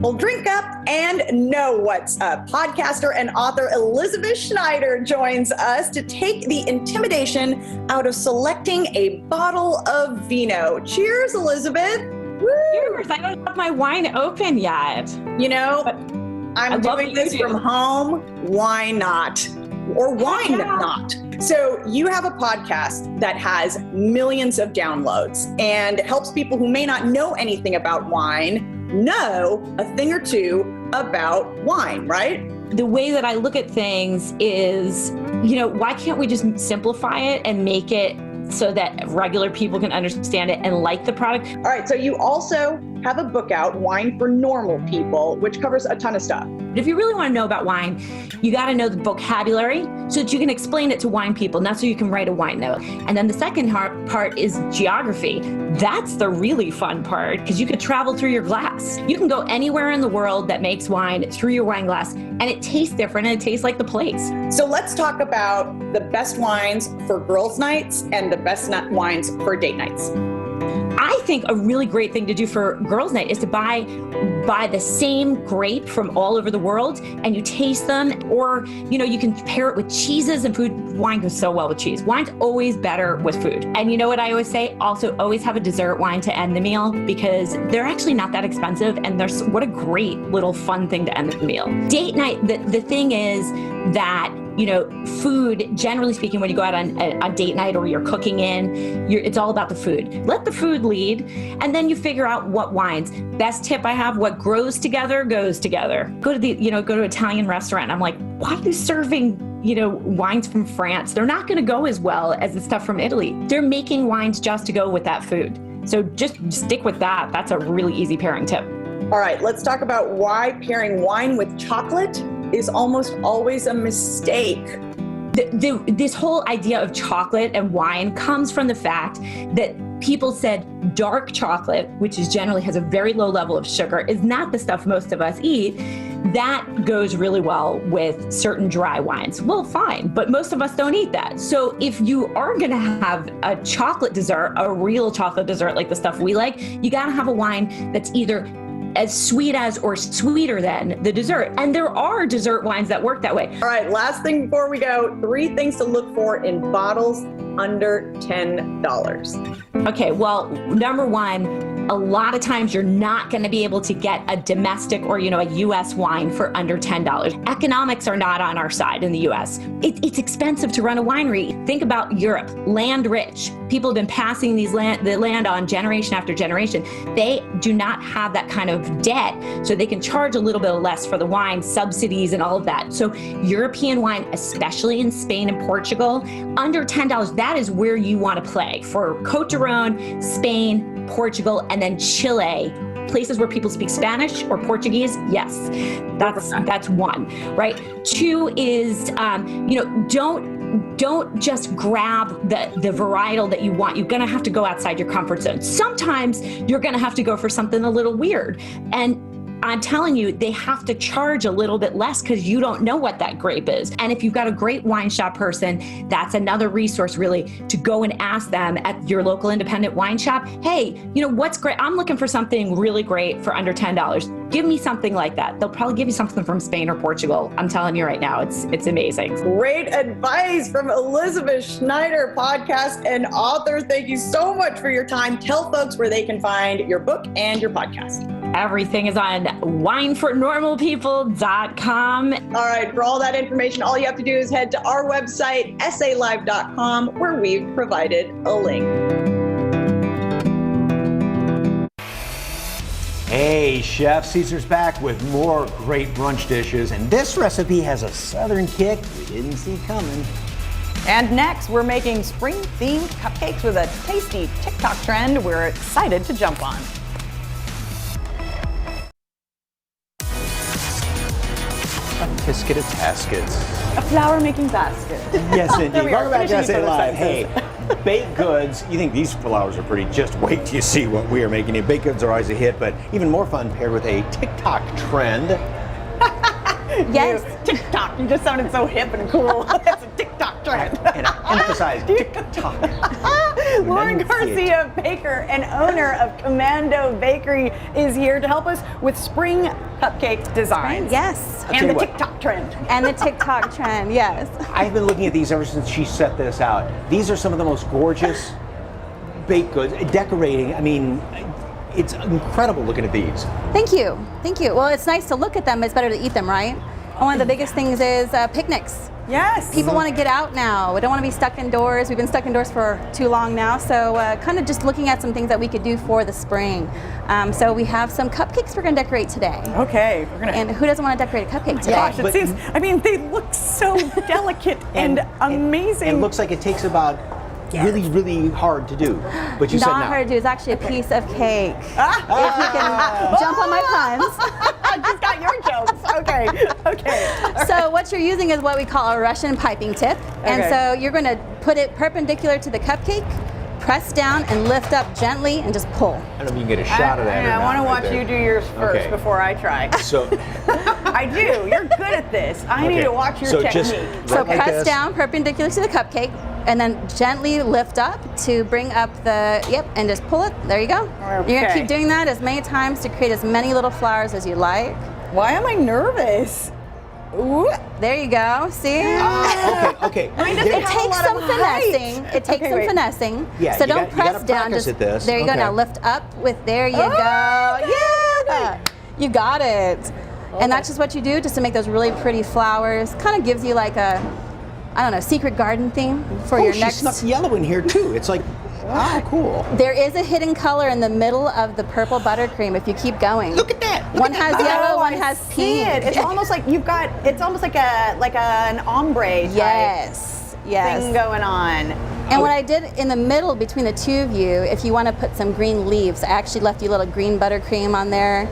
Well, drink up and know what's up. Podcaster and author Elizabeth Schneider joins us to take the intimidation out of selecting a bottle of vino. Cheers, Elizabeth. Woo! Cheers. I don't have my wine open yet. You know, I'm doing this from home. Why not? Or why not? So you have a podcast that has millions of downloads and helps people who may not know anything about wine know a thing or two about wine, right? The way that I look at things is, why can't we just simplify it and make it so that regular people can understand it and like the product? All right, so you also have a book out, Wine for Normal People, which covers a ton of stuff. If you really want to know about wine, you got to know the vocabulary so that you can explain it to wine people, and that's so you can write a wine note. And then the second part is geography. That's the really fun part, because you could travel through your glass. You can go anywhere in the world that makes wine through your wine glass, and it tastes different, and it tastes like the place. So let's talk about the best wines for girls' nights and the best wines for date nights. I think a really great thing to do for girls' night is to buy the same grape from all over the world, and you taste them, or you can pair it with cheeses and food. Wine goes so well with cheese. Wine's always better with food. And you know what I always say? Also, always have a dessert wine to end the meal, because they're actually not that expensive, and what a great little fun thing to end the meal. Date night, the thing is that food, generally speaking, when you go out on a date night or you're cooking it's all about the food. Let the food lead, and then you figure out what wines. Best tip I have: what grows together goes together. Go to an Italian restaurant. I'm like, why are you serving wines from France? They're not going to go as well as the stuff from Italy. They're making wines just to go with that food. So just stick with that. That's a really easy pairing tip. All right, let's talk about why pairing wine with chocolate is almost always a mistake. This whole idea of chocolate and wine comes from the fact that people said dark chocolate, which generally has a very low level of sugar, is not the stuff most of us eat. That goes really well with certain dry wines. Well, fine, but most of us don't eat that. So if you are going to have a chocolate dessert, a real chocolate dessert like the stuff we like, you got to have a wine that's either as sweet as or sweeter than the dessert. And there are dessert wines that work that way. All right, last thing before we go, 3 things to look for in bottles under $10. Okay, well, number one, a lot of times you're not going to be able to get a domestic or, a U.S. wine for under $10. Economics are not on our side in the U.S. It's expensive to run a winery. Think about Europe, land rich. People have been passing the land on generation after generation. They do not have that kind of debt, so they can charge a little bit less for the wine, subsidies and all of that. So European wine, especially in Spain and Portugal, under $10, that is where you want to play. For Côte d'Aron, Spain, Portugal, and then Chile, places where people speak Spanish or Portuguese, yes, that's one, right? 2 is, don't just grab the varietal that you want. You're going to have to go outside your comfort zone. Sometimes you're going to have to go for something a little weird. And I'm telling you, they have to charge a little bit less because you don't know what that grape is. And if you've got a great wine shop person, that's another resource really to go and ask them at your local independent wine shop, hey, what's great? I'm looking for something really great for under $10. Give me something like that. They'll probably give you something from Spain or Portugal. I'm telling you right now, it's amazing. Great advice from Elizabeth Schneider, podcast and author. Thank you so much for your time. Tell folks where they can find your book and your podcast. Everything is on winefornormalpeople.com. All right, for all that information, all you have to do is head to our website, essaylive.com, where we've provided a link. Hey, Chef Caesar's back with more great brunch dishes, and this recipe has a southern kick we didn't see coming. And next, we're making spring-themed cupcakes with a tasty TikTok trend we're excited to jump on. A tisket of taskets. A flour-making basket. Yes, indeed. Welcome back to Essay Live. Hey, baked goods. You think these flowers are pretty? Just wait till you see what we are making. And baked goods are always a hit, but even more fun paired with a TikTok trend. Yes, TikTok. You just sounded so hip and cool. That's a TikTok trend. And I emphasize TikTok. Lauren Garcia, baker and owner of Commando Bakery, is here to help us with spring cupcake designs. Yes. And the TikTok trend. And the TikTok trend, yes. I've been looking at these ever since she set this out. These are some of the most gorgeous baked goods. Decorating, I mean, it's incredible looking at these. Thank you. Thank you. Well, it's nice to look at them. It's better to eat them, right? And one of the biggest things is picnics. Yes. People want to get out now. We don't want to be stuck indoors. We've been stuck indoors for too long now. So kind of just looking at some things that we could do for the spring. So we have some cupcakes we're going to decorate today. Okay. And who doesn't want to decorate a cupcake today? Gosh, it seems, I mean, they look so delicate and amazing. It looks like it takes about really hard to do. But you said Not hard to do. It's actually a piece of cake. If you can jump on my puns. I just got your jokes. Okay. So what you're using is what we call a Russian piping tip. And so you're going to put it perpendicular to the cupcake, press down and lift up gently and just pull. I don't know if you can get a shot of that. I want to watch you do yours first before I try. So I do. You're good at this. I need to watch your technique. So press down perpendicular to the cupcake and then gently lift up to bring up the, and just pull it. There you go. Okay. You're going to keep doing that as many times to create as many little flowers as you like. Why am I nervous? Ooh. There you go. See? Okay. It takes some finessing. It takes some finessing. Yeah, so don't press down. Just there you go. Now lift up with. There you go. Yeah. You got it. And that's just what you do just to make those really pretty flowers. Kind of gives you like a, I don't know, secret garden theme for your next. She snuck yellow in here too. It's like, oh, cool. There is a hidden color in the middle of the purple buttercream if you keep going. Look at that. One has yellow, one has pink. It's almost like you've got, it's almost like an ombre type thing going on. And what I did in the middle between the two of you, if you want to put some green leaves, I actually left you a little green buttercream on there.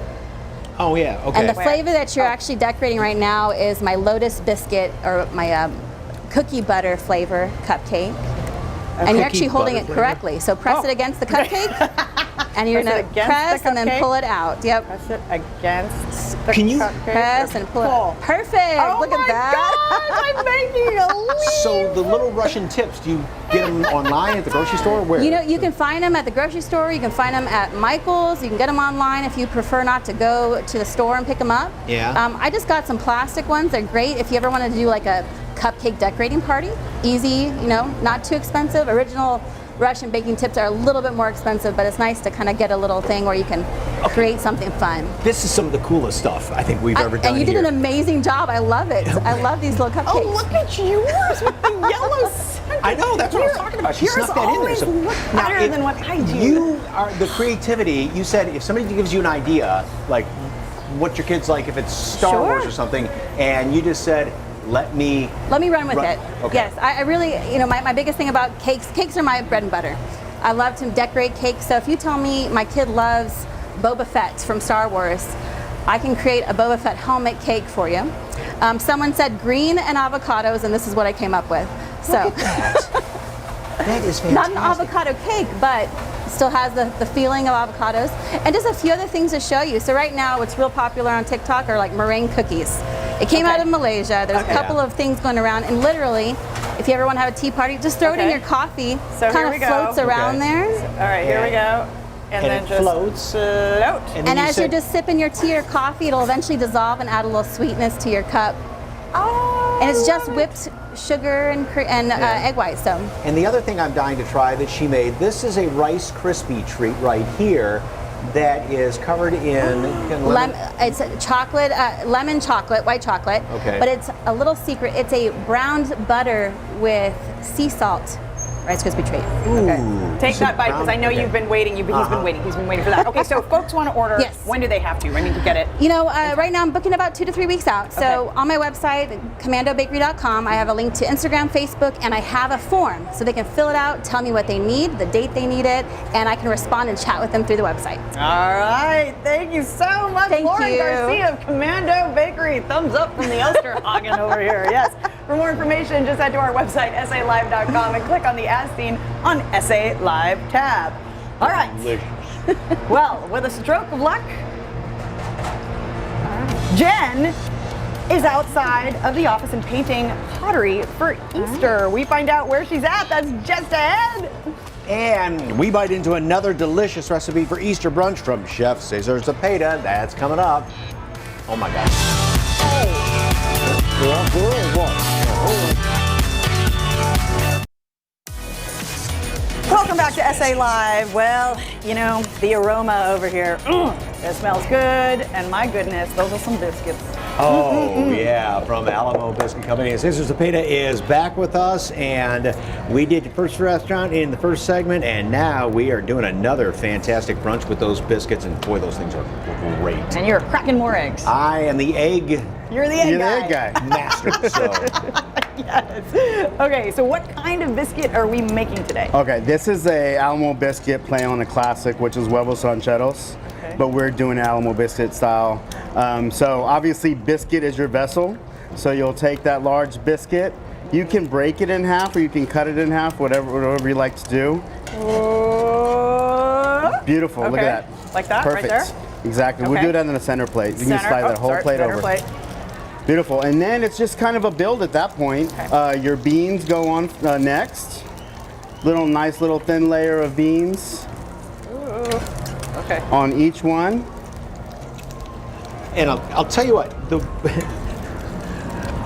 Oh yeah, okay. And the flavor that you're actually decorating right now is my lotus biscuit or my cookie butter flavor cupcake. And you're actually holding it correctly. So press it against the cupcake. And you're going to press and then pull it out. Yep. Press it against the cupcake. Press and pull it. Perfect. Look at that. Oh my gosh, I'm making a leaf. So the little Russian tips, do you get them online at the grocery store? Where? You know, you can find them at the grocery store. You can find them at Michael's. You can get them online if you prefer not to go to the store and pick them up. Yeah. I just got some plastic ones. They're great if you ever want to do like a cupcake decorating party. Easy, not too expensive. Original Russian baking tips are a little bit more expensive, but it's nice to kind of get a little thing where you can create something fun. This is some of the coolest stuff I think we've ever done. And you did an amazing job. I love it. I love these little cupcakes. Oh, look at yours with the yellow center. I know, that's what I was talking about. She snuck that in there. Yours always look better than what I do. You are the creativity. You said if somebody gives you an idea, like what your kids like, if it's Star Wars or something, and you just said, let me run with it. Okay. Yes, I really, my biggest thing about cakes are my bread and butter. I love to decorate cakes. So if you tell me my kid loves Boba Fett from Star Wars, I can create a Boba Fett helmet cake for you. Someone said green and avocados, and this is what I came up with. So that is fantastic. Not an avocado cake, but still has the feeling of avocados. And just a few other things to show you. So right now, what's real popular on TikTok are like meringue cookies. It came out of Malaysia. There's a couple of things going around, and literally, if you ever want to have a tea party, just throw it in your coffee. So kind of floats around there. All right, here we go. And then it just floats. And as you're just sipping your tea or coffee, it'll eventually dissolve and add a little sweetness to your cup. Oh. And it's just whipped sugar and egg white. So. And the other thing I'm dying to try that she made, this is a Rice Krispie treat right here that is covered in lemon. It's chocolate, lemon chocolate, white chocolate. Okay. But it's a little secret. It's a browned butter with sea salt Rice Krispie treat. Okay. Take that bite because I know you've been waiting. He's been waiting. He's been waiting for that. Okay, so if folks want to order, when do they have to? I mean, to get it. Right now I'm booking about 2 to 3 weeks out. So on my website, commandobakery.com, I have a link to Instagram, Facebook, and I have a form so they can fill it out, tell me what they need, the date they need it, and I can respond and chat with them through the website. All right. Thank you so much, Lauren Garcia of Commando Bakery. Thumbs up from the Elsterhagen over here. Yes. For more information, just head to our website, SALive.com, and click on the As Seen on SA Live tab. All right. Delicious. Well, with a stroke of luck, Jen is outside of the office and painting pottery for Easter. We find out where she's at. That's just ahead. And we bite into another delicious recipe for Easter brunch from Chef Cesar Zepeda. That's coming up. Oh my God. Welcome back to SA Live. Well, you know, the aroma over here, it smells good, and my goodness, those are some biscuits. Oh, yeah, from Alamo Biscuit Company. Cesar Zepeda is back with us, and we did the first restaurant in the first segment, and now we are doing another fantastic brunch with those biscuits, and boy, those things are great. And you're cracking more eggs. I am the egg You're the egg guy. master, so. Yes. Okay, so what kind of biscuit are we making today? Okay, this is a Alamo biscuit play on a classic, which is huevos rancheros, but we're doing Alamo biscuit style. So obviously biscuit is your vessel. So you'll take that large biscuit. You can break it in half or you can cut it in half, whatever you like to do. Beautiful, Okay. look at that. Like that, Perfect. right there? Exactly, we'll do that in the center plate. You can slide that whole plate over. Beautiful, and then it's just kind of a build at that point. Your beans go on next. Nice little thin layer of beans. Okay. On each one. And I'll tell you what,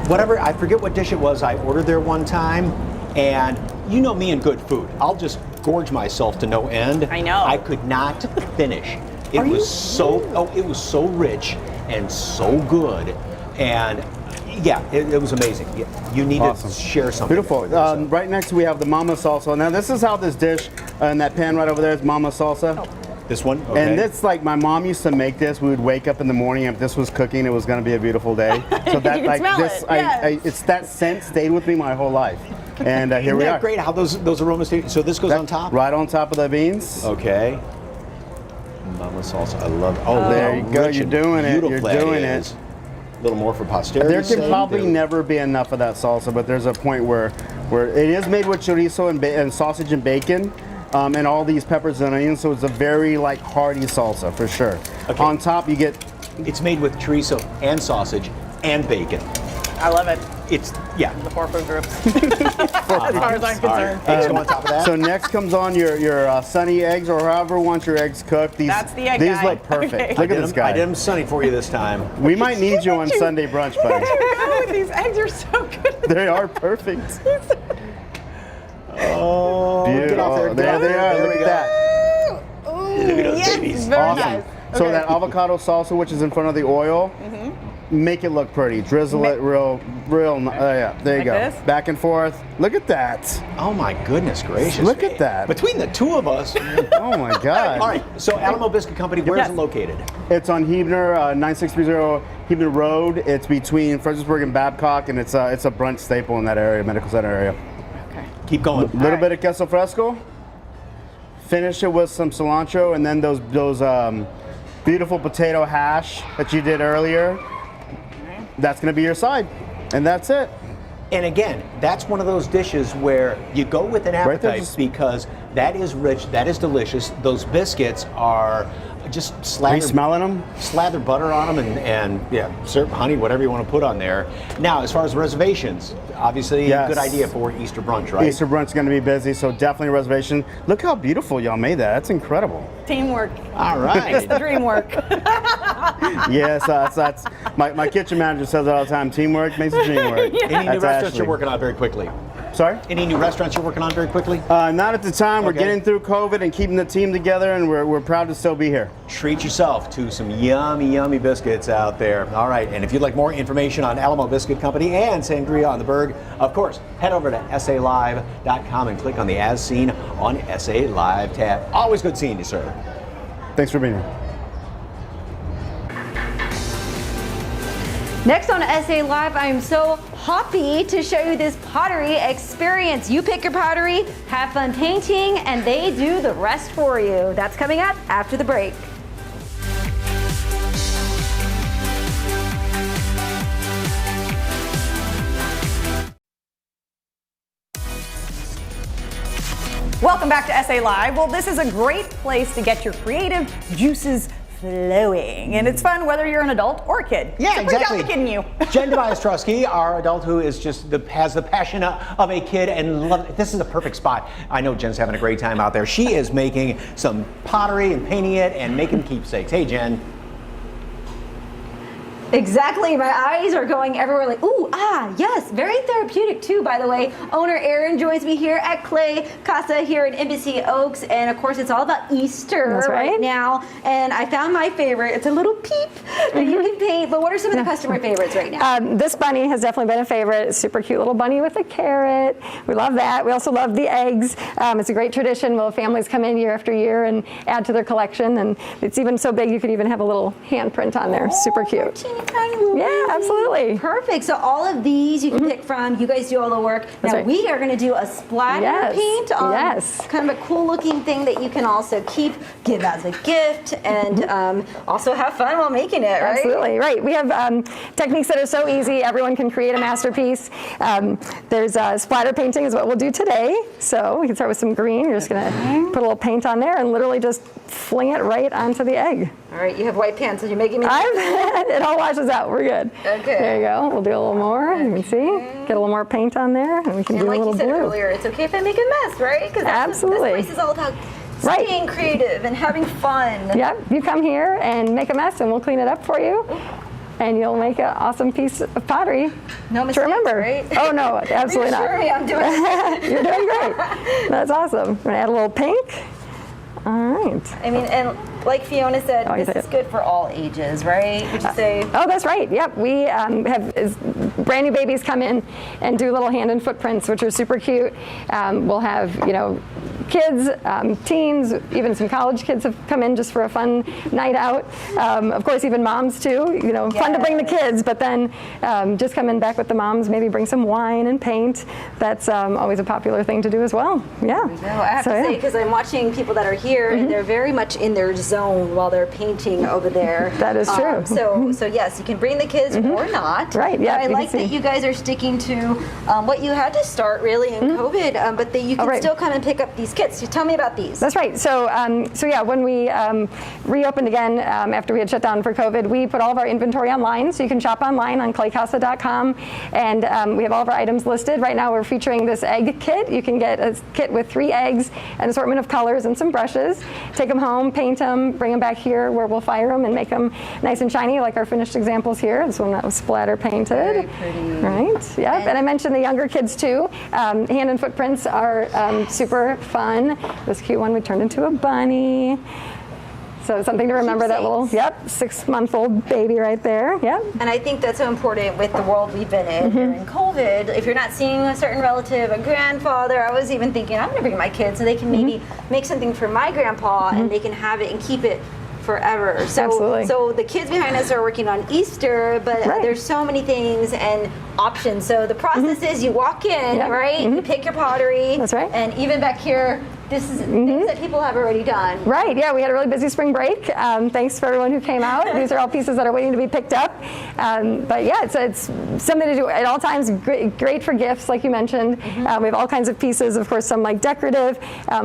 whatever, I forget what dish it was I ordered there one time, and you know me and good food. I'll just gorge myself to no end. I know. I could not finish. It was so rich and so good. And yeah, it was amazing. You need to share something. Beautiful. Right next we have the mama salsa. Now this is how this dish, in that pan right over there is mama salsa. This one? Okay. And it's like my mom used to make this. We would wake up in the morning, if this was cooking, it was going to be a beautiful day. So that You can smell it, yes. it's that scent stayed with me my whole life. And here we are. Great how those aromas stay. So this goes on top? Right on top of the beans. Okay. Mama salsa, I love it. Oh, there you go. You're doing it. You're doing it. A little more for posterity. There can probably never be enough of that salsa, but there's a point where it is made with chorizo and sausage and bacon, and all these peppers and onions, so it's a very hearty salsa for sure. Okay. On top you get... It's made with chorizo and sausage and bacon. I love it. It's, yeah. The four food groups. As far as I'm concerned. Eggs go on top of that. So next comes on your sunny eggs, or however you want your eggs cooked. That's the egg These guy. look perfect. Okay. Look at this guy. I did them sunny for you this time. We might need you on Sunday brunch, buddy. These eggs are so good. They are perfect. Oh, beautiful. Get off there. There they are. Look at that. Look at those babies. Very Awesome. nice. So Okay. that avocado salsa, which is in front of the oil, make it look pretty. Drizzle it real. Yeah, there you go. this? Back and forth. Look at that. Oh my goodness gracious. Look at that. Between the two of us. Oh my God. All right, so Alamo Biscuit Company, where is it located? It's on Huebner, 9630 Huebner Road. It's between Fredericksburg and Babcock, and it's a brunch staple in that area, medical center area. Okay. Keep going. A little bit of queso fresco. Finish it with some cilantro, and then those beautiful potato hash that you did earlier. That's going to be your side, and that's it. And again, that's one of those dishes where you go with an Right there, appetite because that is rich, that is delicious. Those biscuits are just Are you smelling them? slather butter on them and yeah, serve honey, whatever you want to put on there. Now, as far as reservations, obviously Yes. a good idea for Easter brunch, right? Easter brunch is going to be busy, so definitely a reservation. Look how beautiful y'all made that. That's incredible. Teamwork. All right. The dream work. Yes, that's my kitchen manager says it all the time. Teamwork makes the dream work. Any new That's restaurants Ashley. you're working on very quickly? Sorry? Any new restaurants you're working on very quickly? Not at the time. We're Okay. getting through COVID and keeping the team together, and we're proud to still be here. Treat yourself to some yummy, yummy biscuits out there. All right, and if you'd like more information on Alamo Biscuit Company and Sangria on the Berg, of course, head over to salive.com and click on the As Seen on SA Live tab. Always good seeing you, sir. Thanks for being here. Next on SA Live, I am so happy to show you this pottery experience. You pick your pottery, have fun painting, and they do the rest for you. That's coming up after the break. Welcome back to SA Live. Well, this is a great place to get your creative juices flowing. And it's fun whether you're an adult or a kid. Yeah, so exactly. Without kidding you. Jen Tobias-Trusky, our adult who is just has the passion of a kid and love. This is a perfect spot. I know Jen's having a great time out there. She is making some pottery and painting it and making keepsakes. Hey, Jen. Exactly. My eyes are going everywhere like, ooh, yes. Very therapeutic too, by the way. Owner Aaron joins me here at Clay Casa here in Embassy Oaks. And of course, it's all about Easter right now. And I found my favorite. It's a little peep that you can paint. But what are some of the customer favorites right now? This bunny has definitely been a favorite. It's a super cute little bunny with a carrot. We love that. We also love the eggs. It's a great tradition. Well, families come in year after year and add to their collection. And it's even so big, you could even have a little handprint on there. Super cute. Yeah, absolutely. Perfect. So all of these you can pick from. You guys do all the work. Now we are going to do a splatter paint on kind of a cool looking thing that you can also give as a gift, and also have fun while making it, right? Absolutely, right. We have techniques that are so easy. Everyone can create a masterpiece. There's splatter painting is what we'll do today. So we can start with some green. You're just going to put a little paint on there and literally just fling it right onto the egg. All right, you have white pants, so you're making me... It all washes out. We're good. Okay. There you go. We'll do a little more. You can see. Get a little more paint on there, and we can do a little blue. Like you said earlier, it's okay if I make a mess, right? Because absolutely. This place is all about staying creative and having fun. Yep. You come here and make a mess, and we'll clean it up for you. And you'll make an awesome piece of pottery no mistakes, to remember. Right? Oh, no, absolutely not. I'm doing it. You're doing great. That's awesome. I'm going to add a little pink. All right. I mean, and like Fiona said, this is good for all ages, right? Would you say? Oh, that's right. Yep. We have brand new babies come in and do little hand and footprints, which are super cute. We'll have, kids, teens, even some college kids have come in just for a fun night out. Of course, even moms too. Fun to bring the kids, but then just come in back with the moms. Maybe bring some wine and paint. That's always a popular thing to do as well. Yeah. I have to say, because I'm watching people that are here, and they're very much in their zone while they're painting over there. That is true. So yes, you can bring the kids or not. Right. Yeah. But I like that you guys are sticking to what you had to start really in COVID, but that you can still come and pick up these kits. So tell me about these. That's right. So yeah, when we reopened again after we had shut down for COVID, we put all of our inventory online, so you can shop online on claycasa.com, and we have all of our items listed. Right now, we're featuring this egg kit. You can get a kit with 3 eggs, an assortment of colors, and some brushes. Take them home, paint them, bring them back here where we'll fire them and make them nice and shiny, like our finished examples here. This one that was splatter painted. Very pretty. Right. Yep. And I mentioned the younger kids too. Hand and footprints are super fun. This cute one we turned into a bunny. So something to remember, that little 6-month-old baby right there. Yep. And I think that's so important with the world we've been in during COVID. If you're not seeing a certain relative, a grandfather, I was even thinking I'm going to bring my kids so they can maybe make something for my grandpa and they can have it and keep it forever. So the kids behind us are working on Easter, but there's so many things and options. So the process is you walk in, right? You pick your pottery. That's right. And even back here, this is things that people have already done. Right, yeah, we had a really busy spring break. Thanks for everyone who came out. These are all pieces that are waiting to be picked up. But yeah, it's something to do at all times. Great for gifts, like you mentioned. We have all kinds of pieces, of course, some like decorative,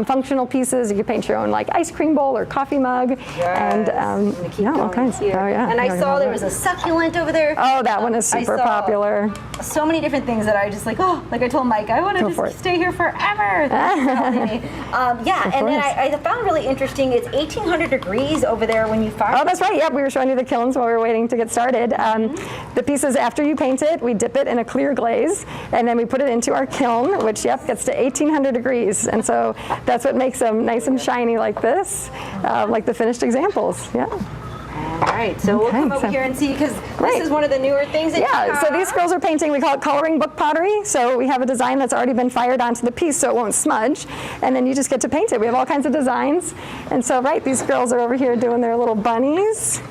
functional pieces. You can paint your own like ice cream bowl or coffee mug. Yes. And all kinds. Here. Oh yeah. And I saw there was a succulent over there. Oh, that one is super popular. So many different things that I just like I told Mike, I want to just stay here forever. And then I found really interesting, it's 1800 degrees over there when you fire. Oh, that's right. Yep, we were showing you the kilns while we were waiting to get started. The pieces, after you paint it, we dip it in a clear glaze, and then we put it into our kiln, which, gets to 1800 degrees. And so that's what makes them nice and shiny like this, like the finished examples. Yeah. All right, so we'll come over here and see, because this is one of the newer things that you have. So these girls are painting, we call it coloring book pottery. So we have a design that's already been fired onto the piece so it won't smudge, and then you just get to paint it. We have all kinds of designs. And so, these girls are over here doing their little bunnies.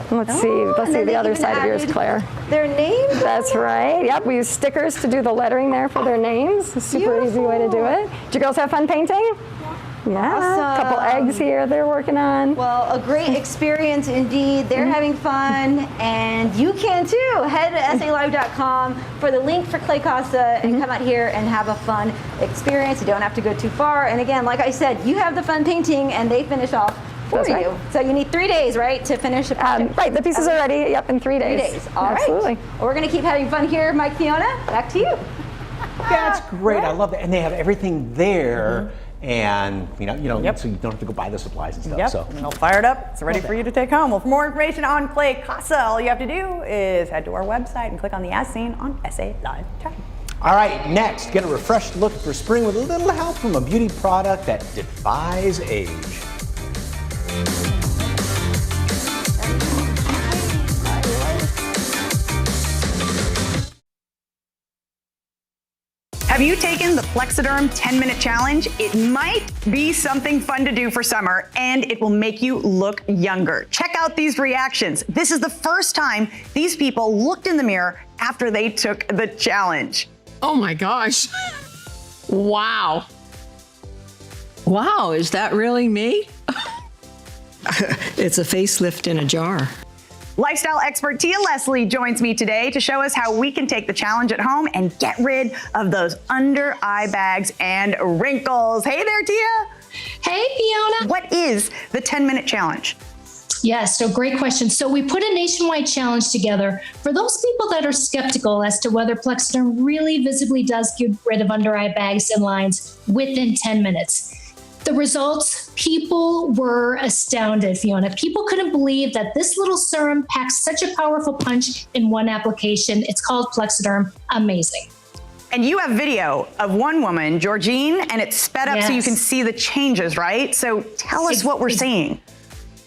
Let's see the other side of yours, Claire. Their names? That's right. Yep, we use stickers to do the lettering there for their names. A super easy way to do it. Did you girls have fun painting? Yeah, awesome. A couple eggs here they're working on. Well, a great experience indeed. They're having fun, and you can too. Head to SALive.com for the link for Clay Casa and come out here and have a fun experience. You don't have to go too far. And again, like I said, you have the fun painting, and they finish off for you. Right. So you need 3 days, right, to finish a project? Right, the pieces are ready, in 3 days. 3 days, all Absolutely. right. Well, we're going to keep having fun here. Mike, Fiona, back to you. That's great. I love that. And they have everything there. and Yep. so you don't have to go buy the supplies and stuff. Yep, So and it'll fire it up. It's ready for you to take home. Well, for more information on Clay Casa, all you have to do is head to our website and click on the As Seen on SA Live tab. all right, next, get a refreshed look for spring with a little help from a beauty product that defies age. Have you taken the Plexaderm 10-minute challenge? It might be something fun to do for summer, and it will make you look younger. Check out these reactions. This is the first time these people looked in the mirror after they took the challenge. Oh my gosh. Wow. Wow, is that really me? It's a facelift in a jar. Lifestyle expert Tia Leslie joins me today to show us how we can take the challenge at home and get rid of those under eye bags and wrinkles. Hey there, Tia. Hey, Fiona. What is the 10-minute challenge? Yes, so great question. So we put a nationwide challenge together for those people that are skeptical as to whether Plexaderm really visibly does get rid of under eye bags and lines within 10 minutes. The results, people were astounded, Fiona. People couldn't believe that this little serum packs such a powerful punch in one application. It's called Plexaderm. Amazing. And you have video of one woman, Georgine, and it's sped up so you can see the changes, right? So tell us what we're seeing.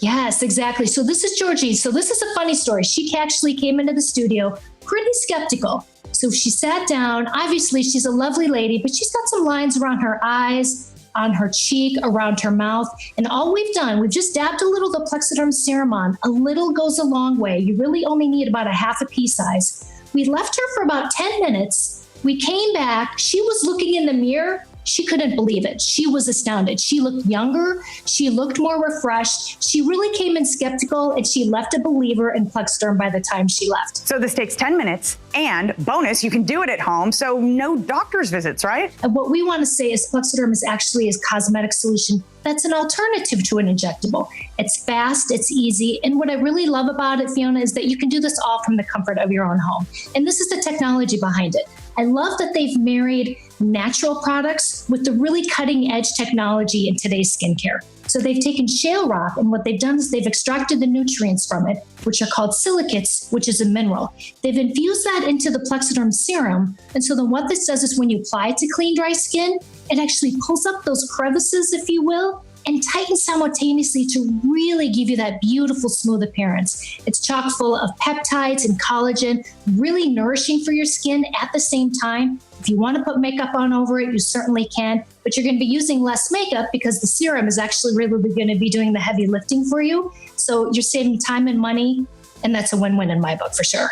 Yes, exactly. So this is Georgine. So this is a funny story. She actually came into the studio pretty skeptical. So she sat down. Obviously, she's a lovely lady, but she's got some lines around her eyes, on her cheek, around her mouth. And all we've done, we've just dabbed a little of the Plexaderm serum on. A little goes a long way. You really only need about a half a pea size. We left her for about 10 minutes. We came back. She was looking in the mirror. She couldn't believe it. She was astounded. She looked younger. She looked more refreshed. She really came in skeptical, and she left a believer in Plexaderm by the time she left. So this takes 10 minutes, and bonus, you can do it at home, so no doctor's visits, right? And what we want to say is Plexaderm is actually a cosmetic solution that's an alternative to an injectable. It's fast, it's easy, and what I really love about it, Fiona, is that you can do this all from the comfort of your own home. And this is the technology behind it. I love that they've married natural products with the really cutting edge technology in today's skincare. So they've taken shale rock, and what they've done is they've extracted the nutrients from it, which are called silicates, which is a mineral. They've infused that into the Plexaderm serum. And so then what this does is when you apply it to clean, dry skin, it actually pulls up those crevices, if you will, and tightens simultaneously to really give you that beautiful, smooth appearance. It's chock full of peptides and collagen, really nourishing for your skin at the same time. If you want to put makeup on over it, you certainly can, but you're going to be using less makeup because the serum is actually really going to be doing the heavy lifting for you. So you're saving time and money, and that's a win-win in my book for sure.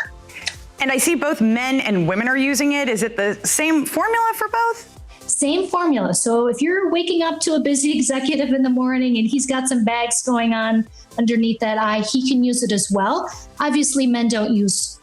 And I see both men and women are using it. Is it the same formula for both? Same formula. So if you're waking up to a busy executive in the morning and he's got some bags going on underneath that eye, he can use it as well. Obviously, men don't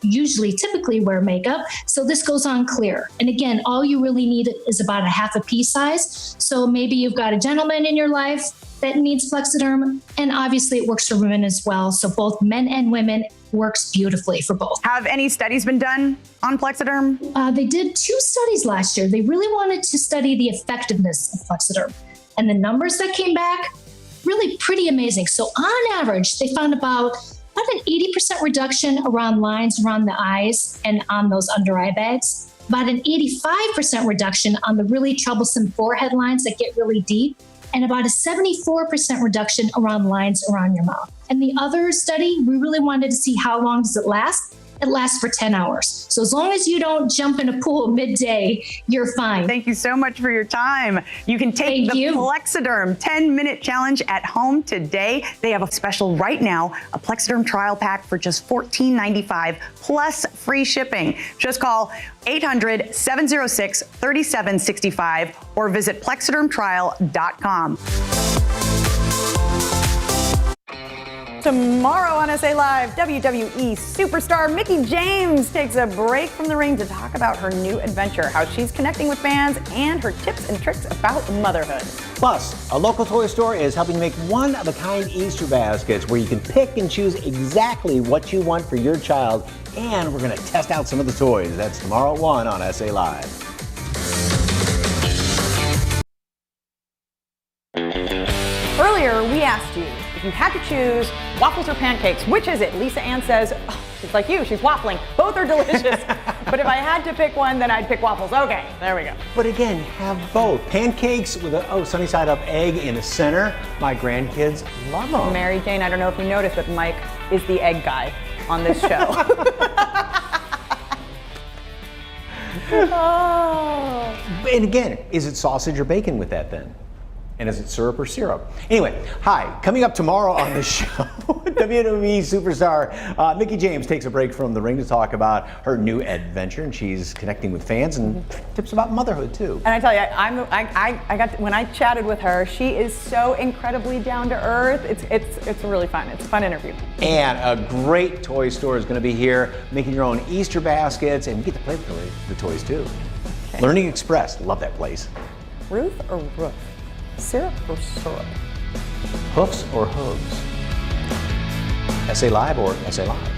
typically wear makeup, so this goes on clear. And again, all you really need is about a half a pea size. So maybe you've got a gentleman in your life that needs Plexaderm, and obviously it works for women as well. So both men and women works beautifully for both. Have any studies been done on Plexaderm? They did 2 studies last year. They really wanted to study the effectiveness of Plexaderm. And the numbers that came back, really pretty amazing. So on average, they found about an 80% reduction around lines around the eyes and on those under eye bags, about an 85% reduction on the really troublesome forehead lines that get really deep, and about a 74% reduction around lines around your mouth. And the other study, we really wanted to see how long does it last. It lasts for 10 hours. So as long as you don't jump in a pool midday, you're fine. Thank you so much for your time. You can take the Plexaderm 10-minute challenge at home today. They have a special right now, a Plexaderm trial pack for just $14.95 plus free shipping. Just call 800-706-3765 or visit plexadermtrial.com. Tomorrow on SA Live, WWE superstar Mickie James takes a break from the ring to talk about her new adventure, how she's connecting with fans, and her tips and tricks about motherhood. Plus, a local toy store is helping make one-of-a-kind Easter baskets where you can pick and choose exactly what you want for your child, and we're going to test out some of the toys. That's tomorrow at 1 on SA Live. asked you if you had to choose waffles or pancakes, which is it? Lisa Ann says, oh, she's like you, she's waffling. Both are delicious. But if I had to pick one, then I'd pick waffles. Okay, there we go. But again, have both. Pancakes with a sunny side up egg in the center. My grandkids love them. Mary Jane, I don't know if you noticed, but Mike is the egg guy on this show. Oh. And again, is it sausage or bacon with that then? And is it syrup or syrup? Anyway, hi, coming up tomorrow on the show, WWE superstar Mickie James takes a break from the ring to talk about her new adventure, and she's connecting with fans and tips about motherhood too. And I tell you, I got when I chatted with her, she is so incredibly down to earth. It's really fun. It's a fun interview. And a great toy store is going to be here, making your own Easter baskets, and you get to play with the toys too. Okay. Learning Express, love that place. Ruth or Roof? Syrup or syrup? Hoofs or hooves? SA Live or SA Live?